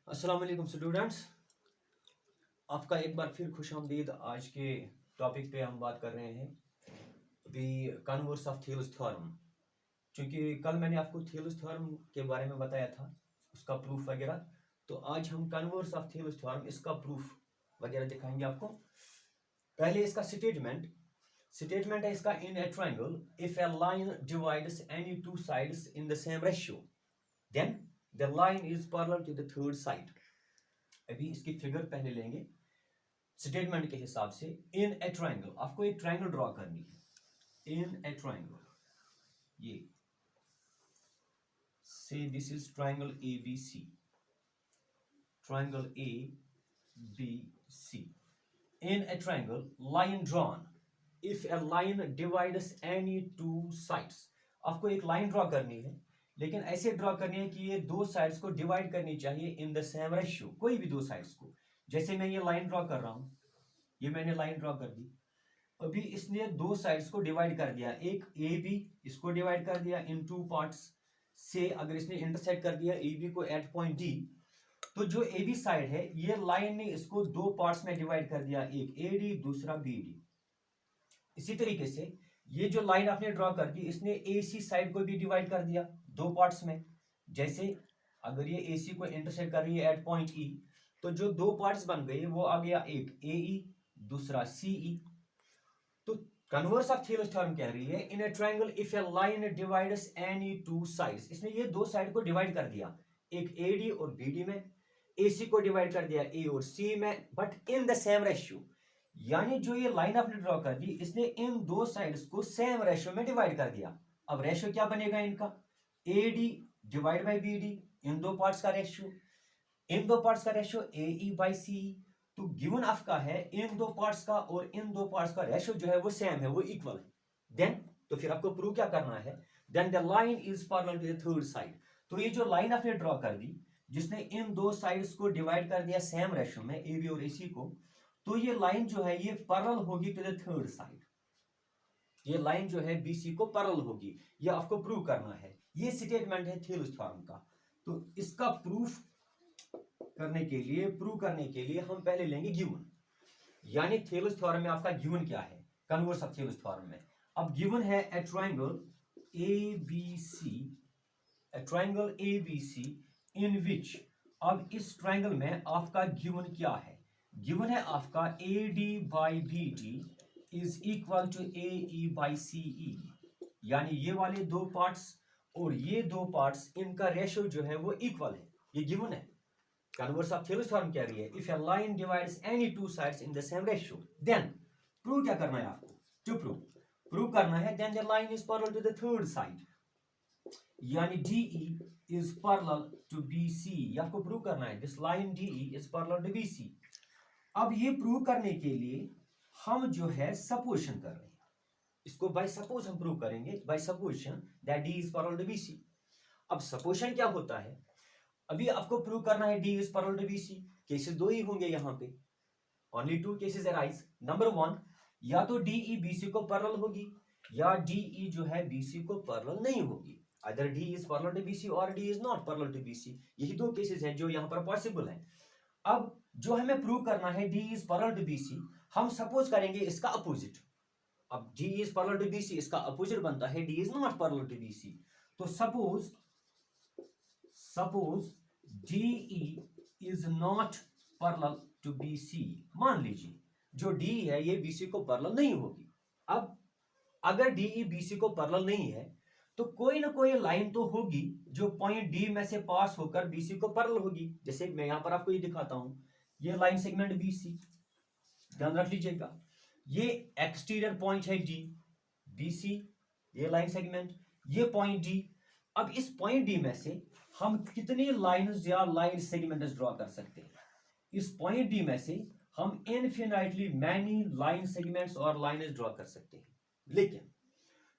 अस्सलाम वालेकुम स्टूडेंट्स, आपका एक बार फिर खुशामदीद। आज के टॉपिक पे हम बात कर रहे हैं दी कन्वर्स ऑफ थेल्स थ्योरम। क्योंकि कल मैंने आपको थेल्स थ्योरम के बारे में बताया था, उसका प्रूफ वगैरह। तो आज हम कन्वर्स ऑफ थेल्स थ्योरम, इसका प्रूफ वगैरह दिखाएंगे आपको। पहले इसका स्टेटमेंट है इसका, in a triangle if a line divides any two sides in the same ratio then the line is parallel to the third side. अभी इसकी फिगर पहले लेंगे स्टेटमेंट के हिसाब से। इन ए ट्रायंगल, आपको एक ट्रायंगल ड्रॉ करनी है। इन ए ट्रायंगल, ये से this is triangle A B C, triangle A B C. In a triangle line drawn if a line divides any two sides. आपको एक लाइन ड्रॉ करनी है, लेकिन ऐसे ड्रॉ करनी है कि ये दो साइड्स को डिवाइड करनी चाहिए इन द सेम रेशियो, कोई भी दो साइड्स को। जैसे मैं ये लाइन ड्रॉ कर रहा हूं, ये मैंने लाइन ड्रॉ कर दी। अभी इसने दो साइड्स को डिवाइड कर दिया, एक ए बी, इसको डिवाइड कर दिया इन टू पार्ट्स से। अगर इसने इंटरसेक्ट कर दिया ए बी को एट पॉइंट डी, तो जो ए बी साइड है, ये लाइन ने इसको दो पार्ट्स में डिवाइड कर दिया, एक ए डी दूसरा बी डी। इसी तरीके से ये जो लाइन आपने ड्रॉ कर दी, इसने ए सी साइड को भी डिवाइड कर दिया दो पार्ट्स में। जैसे अगर ये ए सी को इंटरसेक्ट कर रही है एट पॉइंट ई, तो जो दो पार्ट्स बन गए वो आ गया, एक ए ई दूसरा सी ई। तो कन्वर्स ऑफ थेल्स थ्योरम कह रही है, in a triangle if a line divides any two sides. इसने ये दो साइड को डिवाइड कर दिया, एक ए डी और बी डी में, ए सी को डिवाइड कर दिया ए और सी में, but in the same ratio. यानी जो ये लाइन आपने ड्रॉ कर दी, इसने इन दो साइड्स को सेम रेशियो में डिवाइड कर दिया। अब रेशियो क्या बनेगा इनका, A D divide by B D, इन दो पार्ट्स का रेशियो। इन दो पार्ट्स का रेशियो ए ई बाई सी। तो गिवन आपका है इन दो पार्ट्स का और इन दो पार्ट्स का रेशियो जो है वो सेम है, वो इक्वल है। देन तो फिर आपको प्रूव क्या करना है, then the line is parallel to the third side. तो ये जो लाइन आपने ड्रॉ कर दी, जिसने इन दो साइड्स को डिवाइड कर दिया सेम रेशियो में, ए बी और ए सी को, तो ये लाइन जो है ये पैरेलल होगी टू द थर्ड साइड। ये लाइन जो है बी सी को पैरेलल होगी, ये आपको प्रूव करना है। ये स्टेटमेंट है थेल्स थ्योरम का। तो इसका प्रूफ प्रूव करने के लिए हम पहले लेंगे गिवन। यानी थेल्स थ्योरम में आपका गिवन क्या है, कन्वर्स ऑफ थेल्स थ्योरम में। अब गिवन है a triangle A B C, a triangle A B C in which. अब इस ट्रायंगल में आपका गिवन क्या है, गिवन है आपका A D by B D is equal to A E by C E. यानी ये वाले दो पार्ट्स और ये दो पार्ट्स, इनका रेशियो जो है वो इक्वल है, ये गिवन है। कन्वर्स ऑफ थेल्स थ्योरम कह रही है, if a line divides any two sides in the same ratio then prove क्या करना है आपको, टू प्रूव करना है then the line is parallel to the third side. यानी DE is parallel to BC, ये आपको प्रूव करना है, this line DE is parallel to BC। अब ये प्रूव करने के लिए हम जो है सपोजिशन कर रहे हैं, इसको बाय सपोज हम प्रूव करेंगे, by supposition that D is parallel to BC। अब सपोजिशन क्या होता है, अभी आपको प्रूव करना है D is parallel to BC। Cases दो ही होंगे यहाँ पे, only two cases arise. Number one, या तो DE BC को पैरेलल होगी, या DE जो है BC को पैरेलल नहीं होगी। Either D is parallel to BC और D is not parallel to BC। यही दो केसेस हैं जो यहाँ पर पॉसिबल हैं। अब जो हमें प्रूव करना है D is parallel to BC, हम सपोज करेंगे इसका अपोजिट। अब D is parallel to BC, इसका अपोजिट बनता है D is not parallel to BC। तो suppose DE is not parallel to BC। मान लीजिए जो D है ये BC को पैरेलल नहीं होगी। अब अगर DE BC को पैरेलल नहीं है, तो कोई ना कोई लाइन तो होगी जो पॉइंट D में से पास होकर BC को पैरेलल होगी। जैसे मैं यहां पर आपको ये दिखाता हूं, ये लाइन सेगमेंट BC, ध्यान रख लीजिएगा, ये एक्सटीरियर पॉइंट है D, BC, ये लाइन सेगमेंट, ये पॉइंट D। अब इस पॉइंट D में से हम कितनी लाइन्स या लाइन सेगमेंट्स ड्रॉ कर सकते हैं, इस पॉइंट D में से हम इनफिनाइटली मैनी लाइन सेगमेंट्स और लाइन्स ड्रॉ कर सकते हैं। लेकिन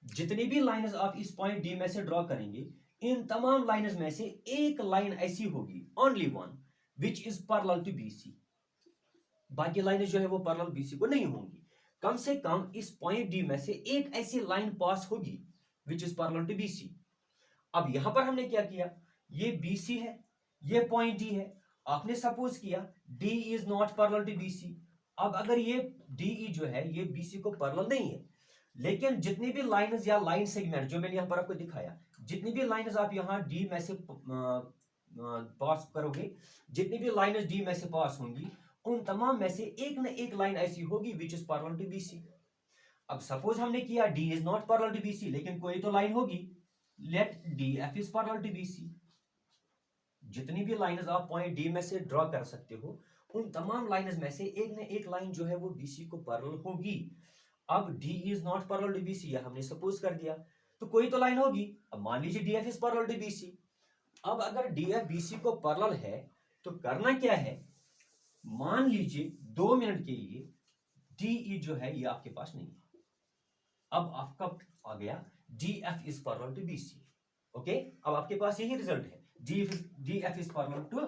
जितनी भी लाइन्स आप इस पॉइंट D में से ड्रॉ करेंगे, इन तमाम लाइन्स में से एक लाइन ऐसी होगी, only one, which is parallel to BC। बाकी लाइनें जो है वो पैरेलल BC को नहीं होंगी। कम से कम इस पॉइंट D में से एक ऐसी लाइन पास होगी which is parallel to BC। अब यहां पर हमने क्या किया, ये BC है, ये पॉइंट D है, आपने सपोज किया D is not parallel to BC. अब अगर ये डी जो है ये बीसी को पैरेलल नहीं है, लेकिन जितनी भी लाइंस या लाइन सेगमेंट जो मैंने यहां पर आपको दिखाया, जितनी भी लाइंस आप यहां डी में से पास करोगे, जितनी भी लाइंस डी में से पास होंगी, उन तमाम में से एक न एक लाइन ऐसी होगी which is parallel to BC. अब सपोज हमने किया D is not parallel to BC, लेकिन कोई तो लाइन होगी, let D F is parallel to BC. जितनी भी लाइंस आप पॉइंट डी में से ड्रॉ कर सकते हो, उन तमाम लाइंस में से एक न एक लाइन जो है वो बीसी को पैरेलल होगी। अब D is not parallel to BC हमने सपोज कर दिया, तो कोई तो लाइन होगी। अब मान लीजिए D F is parallel to BC. अब अगर डी एफ बीसी को पैरेलल है तो करना क्या है, मान लीजिए 2 मिनट के लिए डी जो है ये आपके पास नहीं है। अब आपका आ गया D F is parallel to BC. Okay, अब आपके पास यही रिजल्ट है, D F is parallel to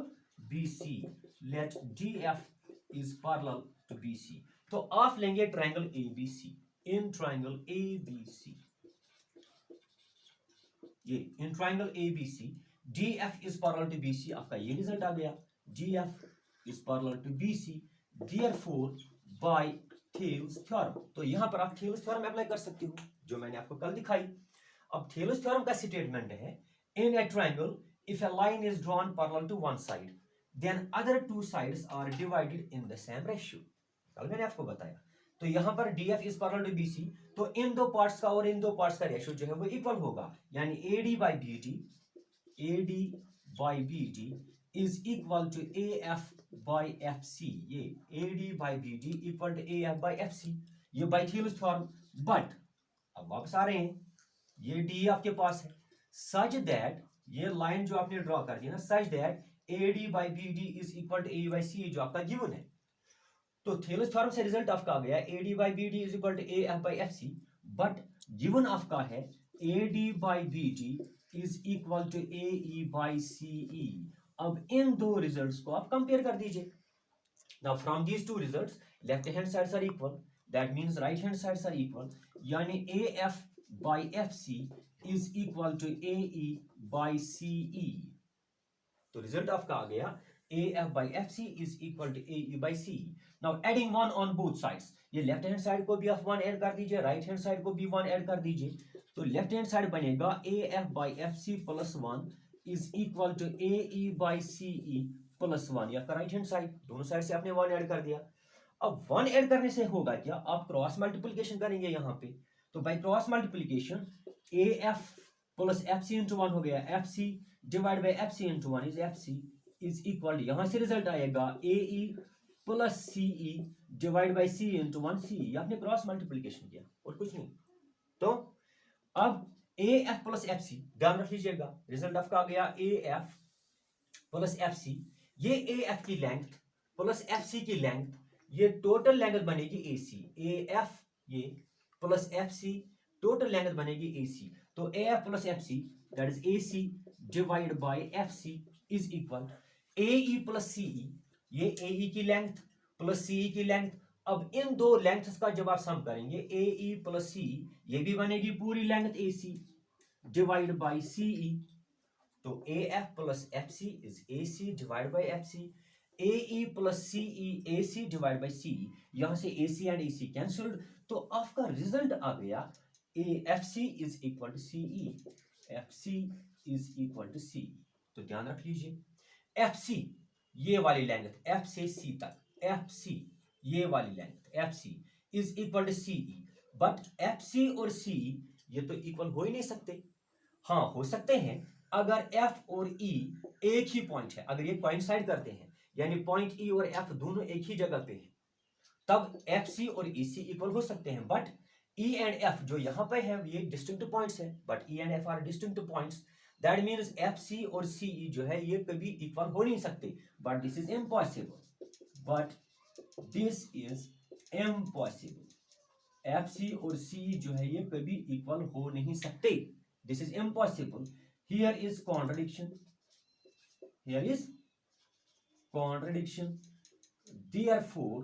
BC. Let D F is parallel to BC. तो आप लेंगे triangle ABC. In triangle ABC, ये in triangle ABC D F is parallel to BC, आपका ये रिजल्ट आ गया, D F is parallel to BC, therefore by Thales theorem. तो यहां पर आप थेल्स थ्योरम अप्लाई कर सकते हो जो मैंने आपको कल दिखाई। अब थेल्स थ्योरम का स्टेटमेंट है, in a triangle if a line is drawn parallel to one side then other two sides are divided in the same ratio। कल मैंने आपको बताया। तो यहां पर DF is parallel to BC, तो इन दो पार्ट्स का और इन दो पार्ट्स का रेशियो जो है वो इक्वल होगा, यानी AD by BD is equal to AF by FC। ये AD by BD equal to AF by FC, ये बाय थेल्स थ्योरम। बट अब वापस आ रहे हैं, ये D आपके पास है, सच दैट ये लाइन जो आपने ड्रॉ कर दी ना, such that AD by BD is equal to AE by CE जो आपका गिवन है। तो थेल्स थ्योरम से रिजल्ट आपका आ गया AD by BD is equal to AF by FC, but given आपका है AD by BD is equal to AE by CE। अब इन दो रिजल्ट्स को आप कंपेयर कर दीजिए। Now from these two results left hand sides are equal, that means right hand sides are equal, यानी AF by FC is equal to AE by CE। तो result आपका आ गया AF by FC is equal to AE by CE। Now adding 1 on both sides, ये left hand side को भी आप 1 add कर दीजिए, राइट हैंड साइड को भी 1 ऐड कर दीजिए। तो लेफ्ट हैंड साइड बनेगा AF by FC plus 1 is equal to AE by CE plus 1। या राइट हैंड साइड, दोनों साइड से आपने 1 ऐड कर दिया। अब 1 ऐड करने से होगा क्या, आप क्रॉस मल्टीप्लिकेशन करेंगे यहाँ पे। तो by cross multiplication AF plus FC into 1 हो गया, FC divide by FC into 1 is FC is equal, यहां से रिजल्ट आएगा AE plus CE divide by C into 1 CE। आपने क्रॉस मल्टीप्लिकेशन किया और कुछ नहीं। तो अब AF प्लस FC ध्यान रख लीजिएगा, रिजल्ट आपका आ गया AF प्लस FC। ये AF की लेंथ प्लस FC की लेंथ, ये टोटल लेंथ बनेगी AC। AF ये प्लस FC टोटल लेंथ बनेगी AC। तो AF plus FC that is AC divide by FC is equal AE plus CE, ये AE की लेंथ प्लस CE की length. अब इन दो लेंथ्स का जब आप सम करेंगे AE प्लस CE, ये भी बनेगी पूरी length AC divide by CE। तो AF plus FC is AC divide by FC, AE plus CE AC divide by CE, यहां से AC एंड AC कैंसिल्ड। तो आपका रिजल्ट आ गया FC is equal to CE, FC is equal to CE। तो ध्यान रख लीजिए FC ये वाली लेंथ F से C तक, FC ये वाली length FC is equal to CE, but FC और CE ये तो इक्वल हो ही नहीं सकते। हाँ हो सकते हैं अगर F और E एक ही पॉइंट है, अगर ये कोइंसाइड करते हैं, यानी पॉइंट E और F दोनों एक ही जगह पे है, तब FC और EC इक्वल हो सकते हैं। बट E एंड F जो यहां पे है ये डिस्टिंक्ट पॉइंट्स है, but E and F are distinct points, that means FC और CE जो है ये कभी इक्वल हो नहीं सकते। But this is impossible, but this is impossible. FC और CE जो है ये कभी इक्वल हो नहीं सकते, this is impossible. Here is contradiction, here is contradiction, therefore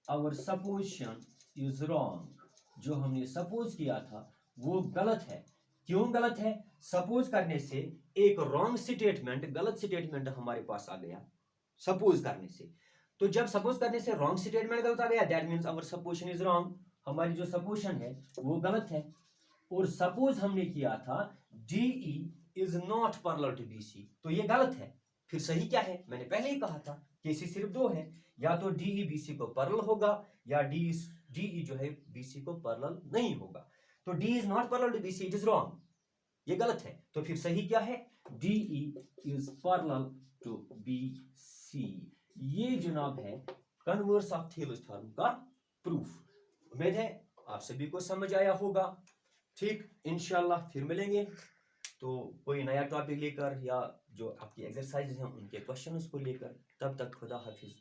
our supposition is wrong। जो हमने सपोज किया था वो गलत है, क्यों गलत है? सपोज करने से एक रॉन्ग स्टेटमेंट, गलत स्टेटमेंट हमारे पास आ गया सपोज करने से। तो जब सपोज करने से रॉन्ग स्टेटमेंट गलत आ गया, that means our supposition is wrong, हमारी जो सपोजिशन है वो गलत है। और सपोज हमने किया था DE is not parallel to BC, तो ये गलत है। फिर सही क्या है? मैंने पहले ही कहा था केसेस सिर्फ दो है, या तो DE BC को पैरेलल होगा या DE जो है BC को पैरेलल नहीं होगा। तो D is not parallel to BC, it is wrong, ये गलत है। तो फिर सही क्या है? DE is parallel to BC। ये जनाब है कन्वर्स ऑफ थेलस थ्योरम का प्रूफ। उम्मीद है आप सभी को समझ आया होगा। ठीक, इंशाल्लाह फिर मिलेंगे तो कोई नया टॉपिक लेकर या जो आपकी एक्सरसाइजेज हैं उनके क्वेश्चंस को लेकर। तब तक खुदा हाफिज।